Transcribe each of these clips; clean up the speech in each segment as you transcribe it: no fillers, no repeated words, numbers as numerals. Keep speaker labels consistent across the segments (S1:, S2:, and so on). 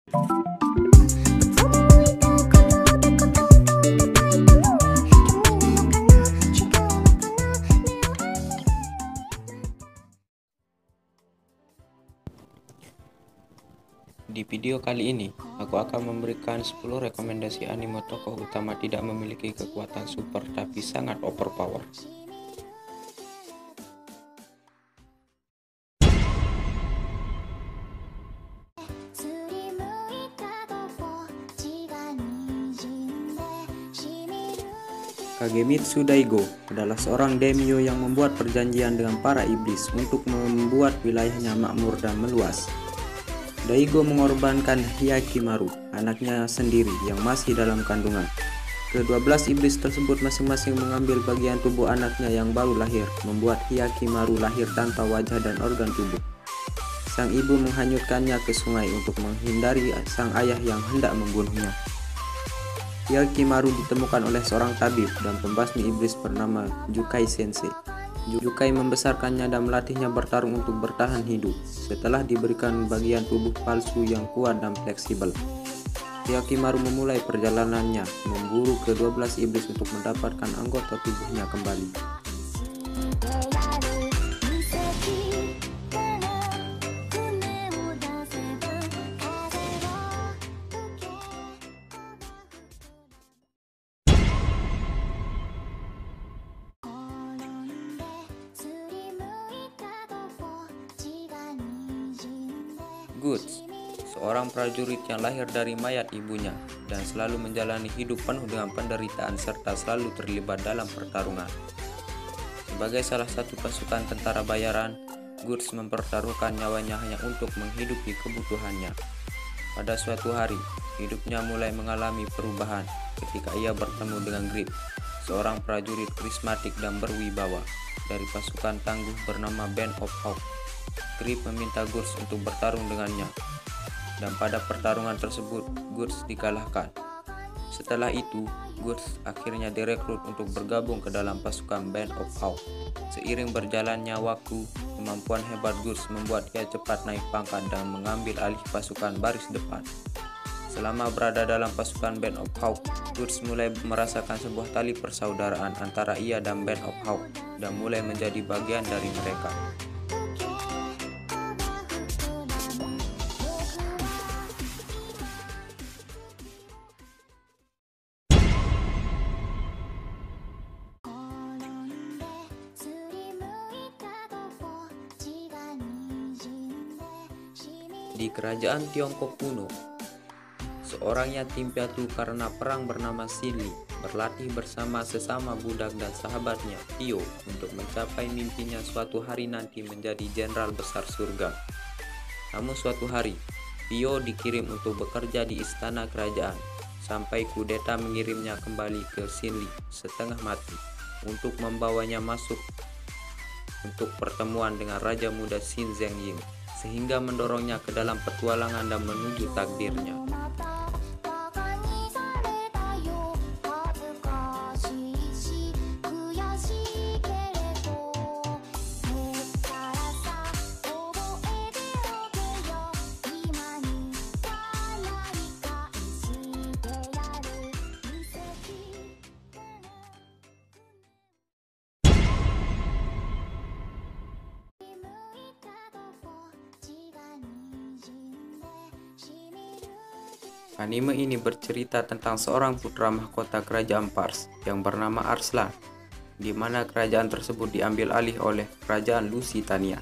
S1: Di video kali ini, aku akan memberikan 10 rekomendasi anime tokoh utama tidak memiliki kekuatan super tapi sangat overpower. Kagemitsu Daigo adalah seorang daimyo yang membuat perjanjian dengan para iblis untuk membuat wilayahnya makmur dan meluas. Daigo mengorbankan Hyakimaru, anaknya sendiri yang masih dalam kandungan. Ke-12 iblis tersebut masing-masing mengambil bagian tubuh anaknya yang baru lahir, membuat Hyakimaru lahir tanpa wajah dan organ tubuh. Sang ibu menghanyutkannya ke sungai untuk menghindari sang ayah yang hendak membunuhnya. Hyakimaru ditemukan oleh seorang tabib dan pembasmi iblis bernama Jukai Sensei. Jukai membesarkannya dan melatihnya bertarung untuk bertahan hidup setelah diberikan bagian tubuh palsu yang kuat dan fleksibel. Hyakimaru memulai perjalanannya memburu ke-12 iblis untuk mendapatkan anggota tubuhnya kembali. Guts, seorang prajurit yang lahir dari mayat ibunya dan selalu menjalani hidup penuh dengan penderitaan serta selalu terlibat dalam pertarungan. Sebagai salah satu pasukan tentara bayaran, Guts mempertaruhkan nyawanya hanya untuk menghidupi kebutuhannya. Pada suatu hari, hidupnya mulai mengalami perubahan ketika ia bertemu dengan Grip, seorang prajurit karismatik dan berwibawa dari pasukan tangguh bernama Band of Hawk. Grip meminta Guts untuk bertarung dengannya, dan pada pertarungan tersebut Guts dikalahkan. Setelah itu, Guts akhirnya direkrut untuk bergabung ke dalam pasukan Band of Hawk. Seiring berjalannya waktu, kemampuan hebat Guts membuat ia cepat naik pangkat dan mengambil alih pasukan baris depan. Selama berada dalam pasukan Band of Hawk, Guts mulai merasakan sebuah tali persaudaraan antara ia dan Band of Hawk dan mulai menjadi bagian dari mereka. Di kerajaan Tiongkok kuno, seorang yatim piatu karena perang bernama Xinli berlatih bersama sesama budak dan sahabatnya Pio untuk mencapai mimpinya suatu hari nanti menjadi jenderal besar surga. Namun suatu hari, Pio dikirim untuk bekerja di istana kerajaan sampai kudeta mengirimnya kembali ke Xinli setengah mati untuk membawanya masuk untuk pertemuan dengan Raja Muda Xin Zhengying, sehingga mendorongnya ke dalam petualangan dan menuju takdirnya. Anime ini bercerita tentang seorang putra mahkota kerajaan Pars yang bernama Arslan, di mana kerajaan tersebut diambil alih oleh kerajaan Lusitania.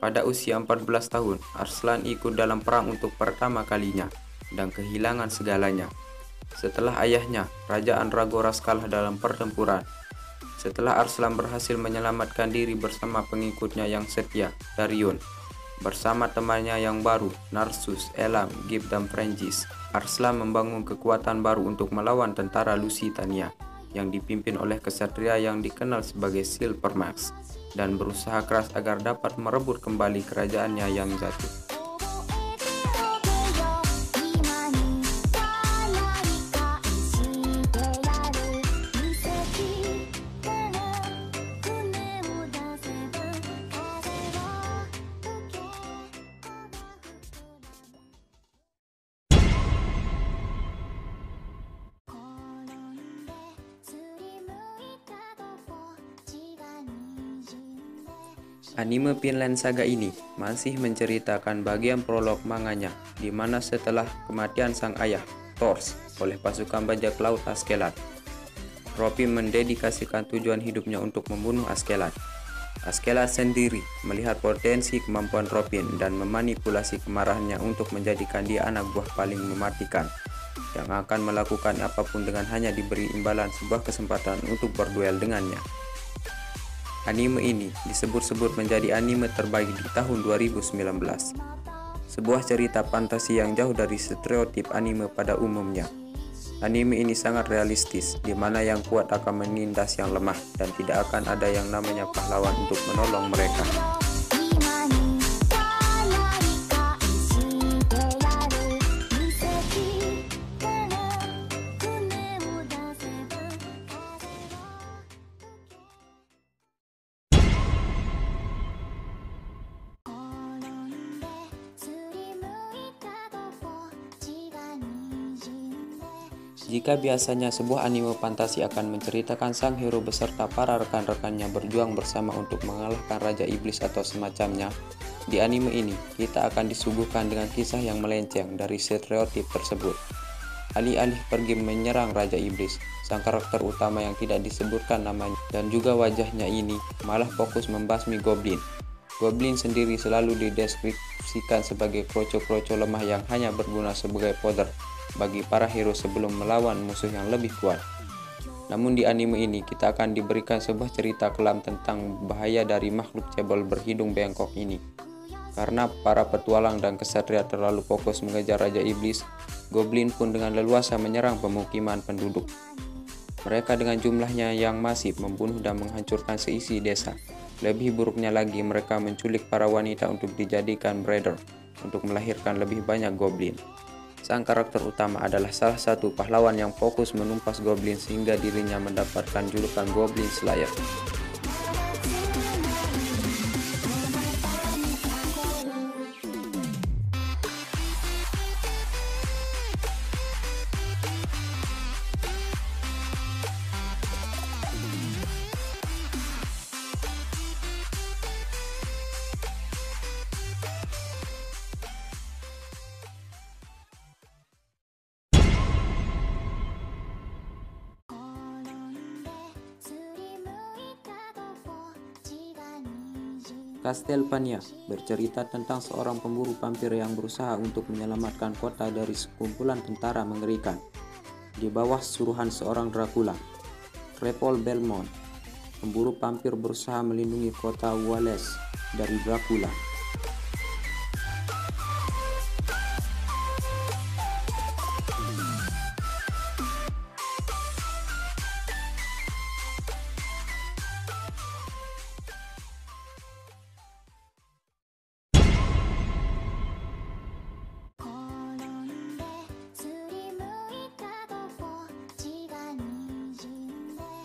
S1: Pada usia 14 tahun, Arslan ikut dalam perang untuk pertama kalinya dan kehilangan segalanya. Setelah ayahnya, Kerajaan Ragoras kalah dalam pertempuran. Setelah Arslan berhasil menyelamatkan diri bersama pengikutnya yang setia, Darion, bersama temannya yang baru, Narsus, Elam, Gib, dan Frengis, Arslan membangun kekuatan baru untuk melawan tentara Lusitania yang dipimpin oleh kesatria yang dikenal sebagai Silvermax dan berusaha keras agar dapat merebut kembali kerajaannya yang jatuh. Anime Vinland Saga ini masih menceritakan bagian prolog manganya, di mana setelah kematian sang ayah, Thors, oleh pasukan bajak laut Askelat, Robin mendedikasikan tujuan hidupnya untuk membunuh Askelat. Askelat sendiri melihat potensi kemampuan Robin dan memanipulasi kemarahannya untuk menjadikan dia anak buah paling mematikan, yang akan melakukan apapun dengan hanya diberi imbalan sebuah kesempatan untuk berduel dengannya. Anime ini disebut-sebut menjadi anime terbaik di tahun 2019. Sebuah cerita fantasi yang jauh dari stereotip anime pada umumnya. Anime ini sangat realistis, di mana yang kuat akan menindas yang lemah dan tidak akan ada yang namanya pahlawan untuk menolong mereka. Jika biasanya sebuah anime fantasi akan menceritakan sang hero beserta para rekan-rekannya berjuang bersama untuk mengalahkan Raja Iblis atau semacamnya, di anime ini kita akan disuguhkan dengan kisah yang melenceng dari stereotip tersebut. Alih-alih pergi menyerang Raja Iblis, sang karakter utama yang tidak disebutkan namanya dan juga wajahnya ini malah fokus membasmi Goblin. Goblin sendiri selalu dideskripsikan sebagai kroco-kroco lemah yang hanya berguna sebagai fodder bagi para hero sebelum melawan musuh yang lebih kuat. Namun di anime ini kita akan diberikan sebuah cerita kelam tentang bahaya dari makhluk cebol berhidung bengkok ini. Karena para petualang dan kesatria terlalu fokus mengejar Raja Iblis, Goblin pun dengan leluasa menyerang pemukiman penduduk. Mereka dengan jumlahnya yang masif membunuh dan menghancurkan seisi desa. Lebih buruknya lagi, mereka menculik para wanita untuk dijadikan breeder untuk melahirkan lebih banyak Goblin. Sang karakter utama adalah salah satu pahlawan yang fokus menumpas Goblin sehingga dirinya mendapatkan julukan Goblin Slayer. Castlevania bercerita tentang seorang pemburu vampir yang berusaha untuk menyelamatkan kota dari sekumpulan tentara mengerikan di bawah suruhan seorang Dracula. Trevor Belmont, pemburu vampir, berusaha melindungi kota Wallace dari Dracula.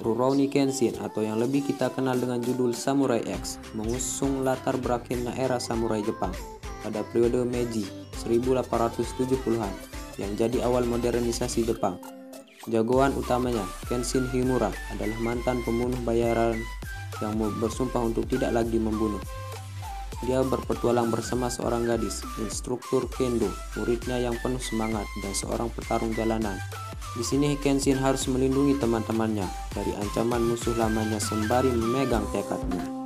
S1: Rurouni Kenshin atau yang lebih kita kenal dengan judul Samurai X mengusung latar berakhirnya era samurai Jepang pada periode Meiji 1870-an yang jadi awal modernisasi Jepang. Jagoan utamanya, Kenshin Himura, adalah mantan pembunuh bayaran yang bersumpah untuk tidak lagi membunuh. Dia berpetualang bersama seorang gadis, instruktur kendo, muridnya yang penuh semangat, dan seorang petarung jalanan. Di sini Kenshin harus melindungi teman-temannya dari ancaman musuh lamanya sembari memegang tekadnya.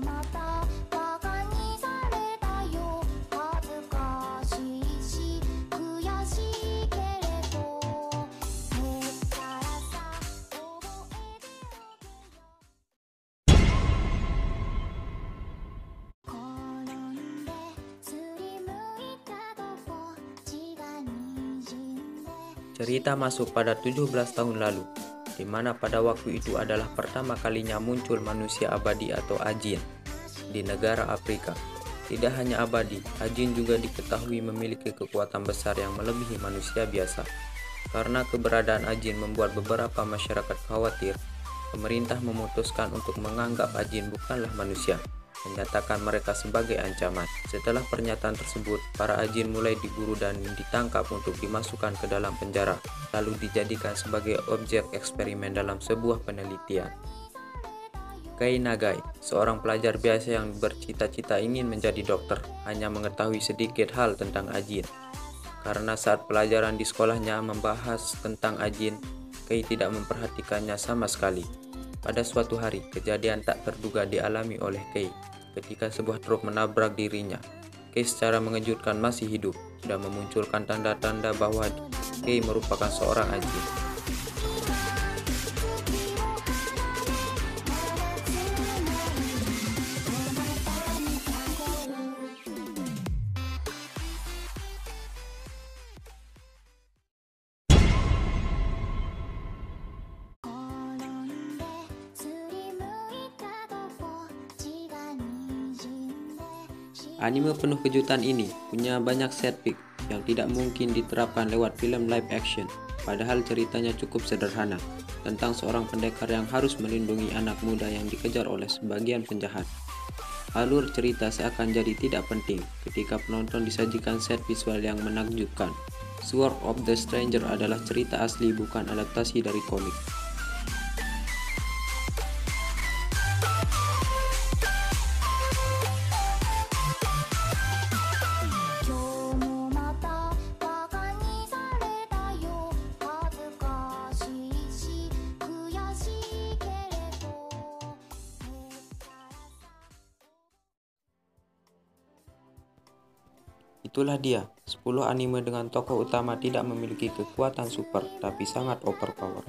S1: Cerita masuk pada 17 tahun lalu, di mana pada waktu itu adalah pertama kalinya muncul manusia abadi atau Ajin di negara Afrika. Tidak hanya abadi, Ajin juga diketahui memiliki kekuatan besar yang melebihi manusia biasa. Karena keberadaan Ajin membuat beberapa masyarakat khawatir, pemerintah memutuskan untuk menganggap Ajin bukanlah manusia, menyatakan mereka sebagai ancaman. Setelah pernyataan tersebut, para Ajin mulai diburu dan ditangkap untuk dimasukkan ke dalam penjara, lalu dijadikan sebagai objek eksperimen dalam sebuah penelitian. Kei Nagai, seorang pelajar biasa yang bercita-cita ingin menjadi dokter, hanya mengetahui sedikit hal tentang Ajin. Karena saat pelajaran di sekolahnya membahas tentang Ajin, Kei tidak memperhatikannya sama sekali. Pada suatu hari, kejadian tak terduga dialami oleh Kei ketika sebuah truk menabrak dirinya. Kei secara mengejutkan masih hidup dan memunculkan tanda-tanda bahwa Kei merupakan seorang Ajin. Anime penuh kejutan ini punya banyak set pick yang tidak mungkin diterapkan lewat film live action, padahal ceritanya cukup sederhana, tentang seorang pendekar yang harus melindungi anak muda yang dikejar oleh sebagian penjahat. Alur cerita seakan jadi tidak penting ketika penonton disajikan set visual yang menakjubkan. Sword of the Stranger adalah cerita asli, bukan adaptasi dari komik. Itulah dia, 10 anime dengan tokoh utama tidak memiliki kekuatan super tapi sangat overpower.